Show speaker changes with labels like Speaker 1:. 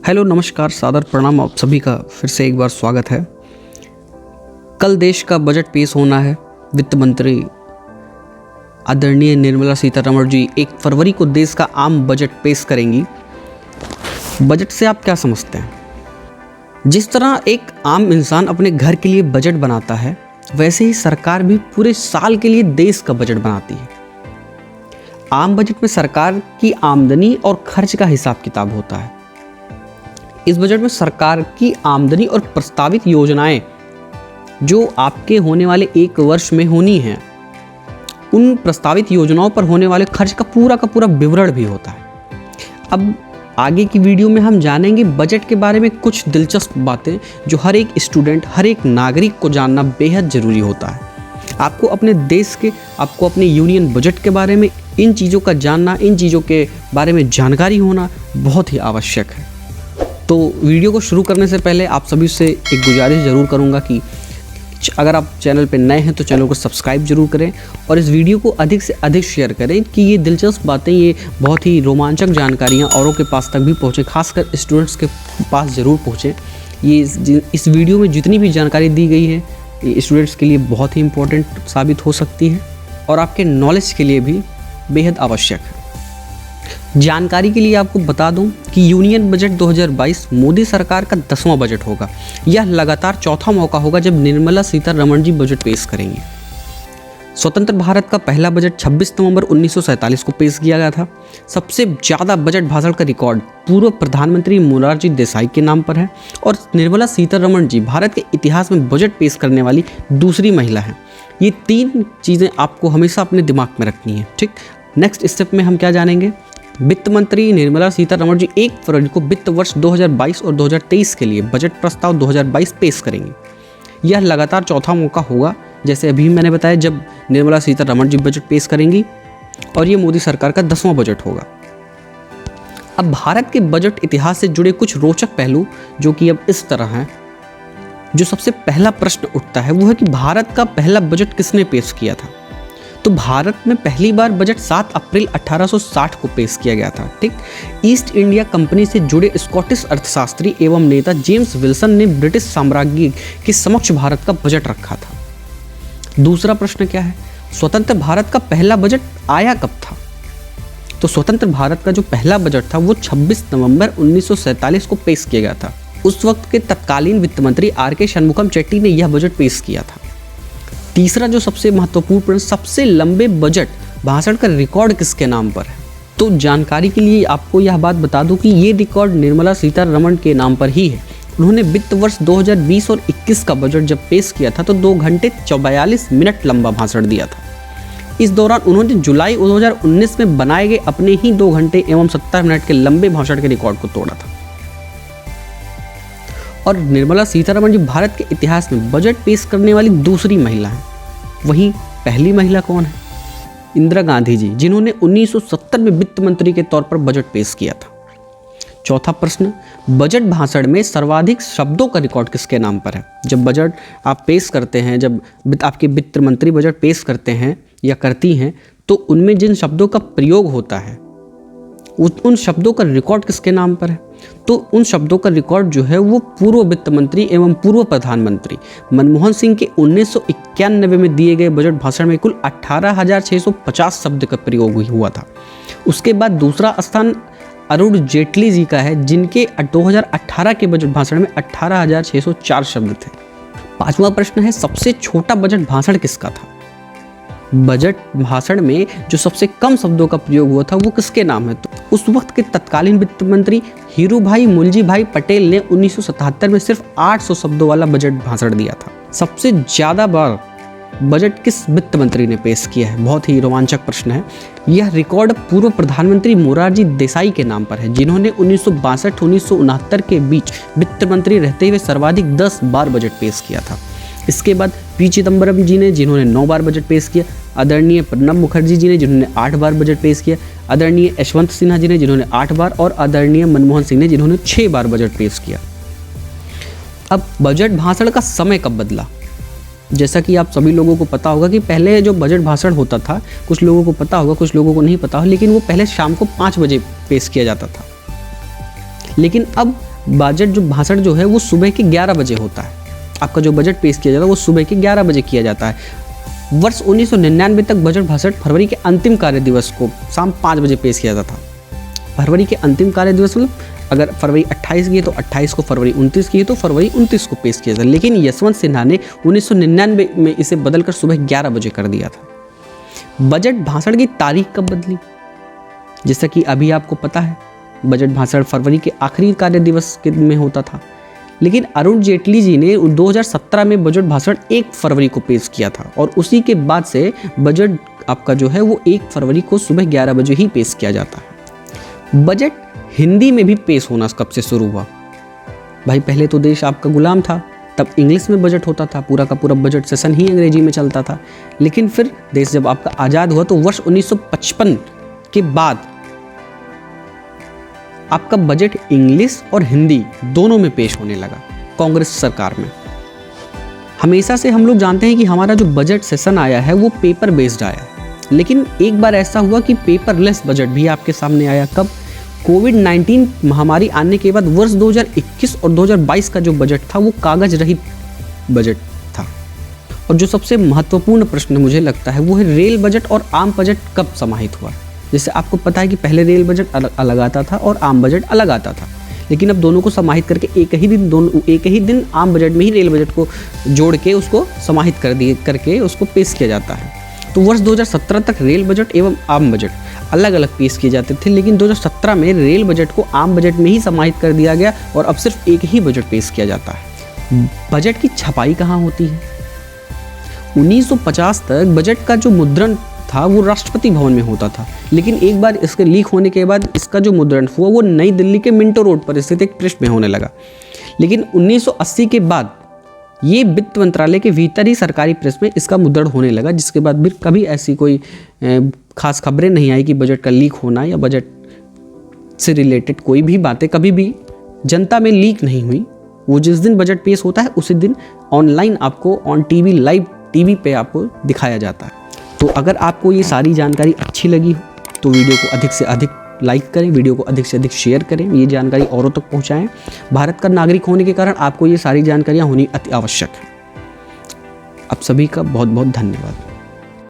Speaker 1: Hello नमस्कार सादर प्रणाम, आप सभी का फिर से एक बार स्वागत है। कल देश का बजट पेश होना है। वित्त मंत्री आदरणीय निर्मला सीतारमण जी 1 फरवरी को देश का आम बजट पेश करेंगी। बजट से आप क्या समझते हैं? जिस तरह एक आम इंसान अपने घर के लिए बजट बनाता है, वैसे ही सरकार भी पूरे साल के लिए देश का बजट बनाती है। आम बजट में सरकार की आमदनी और खर्च का हिसाब किताब होता है। इस बजट में सरकार की आमदनी और प्रस्तावित योजनाएं जो आपके होने वाले 1 वर्ष में होनी हैं, उन प्रस्तावित योजनाओं पर होने वाले खर्च का पूरा विवरण भी होता है। अब आगे की वीडियो में हम जानेंगे बजट के बारे में कुछ दिलचस्प बातें जो हर एक स्टूडेंट, हर एक नागरिक को जानना बेहद ज़रूरी होता है। आपको अपने देश के, आपको अपने यूनियन बजट के बारे में इन चीज़ों का जानना, इन चीज़ों के बारे में जानकारी होना बहुत ही आवश्यक है। तो वीडियो को शुरू करने से पहले आप सभी से एक गुजारिश ज़रूर करूंगा कि अगर आप चैनल पर नए हैं तो चैनल को सब्सक्राइब जरूर करें और इस वीडियो को अधिक से अधिक शेयर करें कि ये दिलचस्प बातें, ये बहुत ही रोमांचक जानकारियाँ औरों के पास तक भी पहुँचें, खासकर स्टूडेंट्स के पास ज़रूर पहुँचें। ये इस वीडियो में जितनी भी जानकारी दी गई है ये स्टूडेंट्स के लिए बहुत ही इम्पोर्टेंट साबित हो सकती है और आपके नॉलेज के लिए भी बेहद आवश्यक है। जानकारी के लिए आपको बता दूं कि यूनियन बजट 2022 मोदी सरकार का 10वां बजट होगा। यह लगातार चौथा मौका होगा जब निर्मला सीतारमण जी बजट पेश करेंगी। स्वतंत्र भारत का पहला बजट 26 नवंबर 1947 को पेश किया गया था। सबसे ज़्यादा बजट भाषण का रिकॉर्ड पूर्व प्रधानमंत्री मोरारजी देसाई के नाम पर है और निर्मला सीतारमण जी भारत के इतिहास में बजट पेश करने वाली दूसरी महिला हैं। ये 3 चीज़ें आपको हमेशा अपने दिमाग में रखनी है, ठीक। नेक्स्ट स्टेप में हम क्या जानेंगे? वित्त मंत्री निर्मला सीतारमण जी 1 फरवरी को वित्त वर्ष 2022 और 2023 के लिए बजट प्रस्ताव 2022 पेश करेंगी। यह लगातार चौथा मौका होगा, जैसे अभी मैंने बताया, जब निर्मला सीतारमण जी बजट पेश करेंगी और ये मोदी सरकार का 10वां बजट होगा। अब भारत के बजट इतिहास से जुड़े कुछ रोचक पहलू जो कि अब इस तरह हैं। जो सबसे पहला प्रश्न उठता है वो है कि भारत का पहला बजट किसने पेश किया था? तो भारत में पहली बार बजट 7 अप्रैल 1860 को पेश किया गया था, ठीक। ईस्ट इंडिया कंपनी से जुड़े स्कॉटिश अर्थशास्त्री एवं नेता जेम्स विल्सन ने ब्रिटिश साम्राज्य के समक्ष भारत का बजट रखा था। दूसरा प्रश्न क्या है? स्वतंत्र भारत का पहला बजट आया कब था? तो स्वतंत्र भारत का जो पहला बजट था वो 26 नवंबर 1947 को पेश किया गया था। उस वक्त के तत्कालीन वित्त मंत्री आर.के. शनमुगम चेट्टी ने यह बजट पेश किया था। तीसरा जो सबसे महत्वपूर्ण प्रश्न, सबसे लंबे बजट भाषण का रिकॉर्ड किसके नाम पर है? तो जानकारी के लिए आपको यह बात बता दूं कि ये रिकॉर्ड निर्मला सीतारमण के नाम पर ही है। उन्होंने वित्त वर्ष 2020 और 21 का बजट जब पेश किया था तो 2 घंटे 42 मिनट लंबा भाषण दिया था। इस दौरान उन्होंने जुलाई 2019 में बनाए गए अपने ही 2 घंटे एवं 70 मिनट के लंबे भाषण के रिकॉर्ड को तोड़ा था। और निर्मला सीतारमण जी भारत के इतिहास में बजट पेश करने वाली दूसरी महिला हैं। वहीं पहली महिला कौन है? इंदिरा गांधी जी, जिन्होंने 1970 में वित्त मंत्री के तौर पर बजट पेश किया था। चौथा प्रश्न, बजट भाषण में सर्वाधिक शब्दों का रिकॉर्ड किसके नाम पर है? जब बजट आप पेश करते हैं, जब आपके वित्त मंत्री बजट पेश करते हैं या करती हैं, तो उनमें जिन शब्दों का प्रयोग होता है उन शब्दों का रिकॉर्ड किसके नाम पर है? तो उन शब्दों का रिकॉर्ड जो है वो पूर्व वित्त मंत्री एवं पूर्व प्रधानमंत्री मनमोहन सिंह के 1991 में दिए गए बजट भाषण में कुल 18,650 शब्द का प्रयोग हुआ था। उसके बाद दूसरा स्थान अरुण जेटली जी का है, जिनके 2018 के बजट भाषण में 18,604 शब्द थे। पांचवा प्रश्न है, सबसे छोटा बजट भाषण किसका था? बजट भाषण में जो सबसे कम शब्दों का प्रयोग हुआ था वो किसके नाम है? तो उस वक्त के तत्कालीन वित्त मंत्री हीरूभाई मुलजीभाई पटेल ने 1977 में सिर्फ 800 शब्दों वाला बजट भाषण दिया था। सबसे ज़्यादा बार बजट किस वित्त मंत्री ने पेश किया है? बहुत ही रोमांचक प्रश्न है। यह रिकॉर्ड पूर्व प्रधानमंत्री मोरारजी देसाई के नाम पर है, जिन्होंने 1962-1969 के बीच वित्त मंत्री रहते हुए सर्वाधिक 10 बार बजट पेश किया था। इसके बाद पी चिदम्बरम जी ने, जिन्होंने 9 बार बजट पेश किया, आदरणीय प्रणब मुखर्जी जी ने, जिन्होंने 8 बार बजट पेश किया, आदरणीय यशवंत सिन्हा जी ने, जिन्होंने 8 बार, और आदरणीय मनमोहन सिंह ने, जिन्होंने 6 बार बजट पेश किया। अब बजट भाषण का समय कब बदला? जैसा कि आप सभी लोगों को पता होगा कि पहले जो बजट भाषण होता था, कुछ लोगों को पता होगा, कुछ लोगों को नहीं पता हो, लेकिन वो पहले शाम को 5 बजे पेश किया जाता था। लेकिन अब बजट जो भाषण जो है वो सुबह के 11 बजे होता है। आपका जो बजट पेश किया जाता है वो सुबह के 11 बजे किया जाता है। वर्ष 1999 तक बजट भाषण फरवरी के अंतिम कार्य दिवस को शाम 5 बजे पेश किया जाता था। फरवरी के अंतिम कार्य दिवस मतलब अगर फरवरी 28 की है तो 28 को, फरवरी 29 की है तो फरवरी 29 को पेश किया जाता। लेकिन यशवंत सिन्हा ने 1999 में इसे बदलकर सुबह 11 बजे कर दिया था। बजट भाषण की तारीख कब बदली? जैसा कि अभी आपको पता है, बजट भाषण फरवरी के आखिरी कार्य दिवस के में होता था, लेकिन अरुण जेटली जी ने 2017 में बजट भाषण 1 फरवरी को पेश किया था और उसी के बाद से बजट आपका जो है वो 1 फरवरी को सुबह 11 बजे ही पेश किया जाता है। बजट हिंदी में भी पेश होना कब से शुरू हुआ? भाई पहले तो देश आपका गुलाम था, तब इंग्लिश में बजट होता था, पूरा का पूरा बजट सेशन ही अंग्रेजी में चलता था। लेकिन फिर देश जब आपका आज़ाद हुआ तो वर्ष 1955 के बाद आपका बजट इंग्लिश और हिंदी दोनों में पेश होने लगा कांग्रेस सरकार में। हमेशा से हम लोग जानते हैं कि हमारा जो बजट सेशन आया है वो पेपर बेस्ड आया है, लेकिन एक बार ऐसा हुआ कि पेपरलेस बजट भी आपके सामने आया। कब? कोविड-19 महामारी आने के बाद वर्ष 2021 और 2022 का जो बजट था वो कागज रहित बजट था। और जो सबसे महत्वपूर्ण प्रश्न मुझे लगता है वो है रेल बजट और आम बजट कब समाहित हुआ? जैसे आपको पता है कि पहले रेल बजट अलग आता था और आम बजट अलग आता था, लेकिन अब दोनों को समाहित करके एक ही दिन आम बजट में ही रेल बजट को जोड़ के उसको समाहित करके उसको पेश किया जाता है। तो वर्ष 2017 तक रेल बजट एवं आम बजट अलग अलग पेश किए जाते थे, लेकिन 2017 में रेल बजट को आम बजट में ही समाहित कर दिया गया और अब सिर्फ एक ही बजट पेश किया जाता है। बजट की छपाई कहाँ होती है? 1950 तक बजट का जो मुद्रण था वो राष्ट्रपति भवन में होता था, लेकिन एक बार इसके लीक होने के बाद इसका जो मुद्रण हुआ वो नई दिल्ली के मिंटो रोड पर स्थित एक प्रेस में होने लगा। लेकिन 1980 के बाद ये वित्त मंत्रालय के भीतर ही सरकारी प्रेस में इसका मुद्रण होने लगा, जिसके बाद भी कभी ऐसी कोई खास खबरें नहीं आई कि बजट का लीक होना या बजट से रिलेटेड कोई भी बातें कभी भी जनता में लीक नहीं हुई। वो जिस दिन बजट पेश होता है उसी दिन ऑनलाइन आपको ऑन टीवी, लाइव टीवी पे आपको दिखाया जाता है। तो अगर आपको ये सारी जानकारी अच्छी लगी हो तो वीडियो को अधिक से अधिक लाइक करें, वीडियो को अधिक से अधिक शेयर करें, ये जानकारी औरों तक पहुंचाएं। भारत का नागरिक होने के कारण आपको ये सारी जानकारियां होनी अति आवश्यक है। आप सभी का बहुत बहुत धन्यवाद।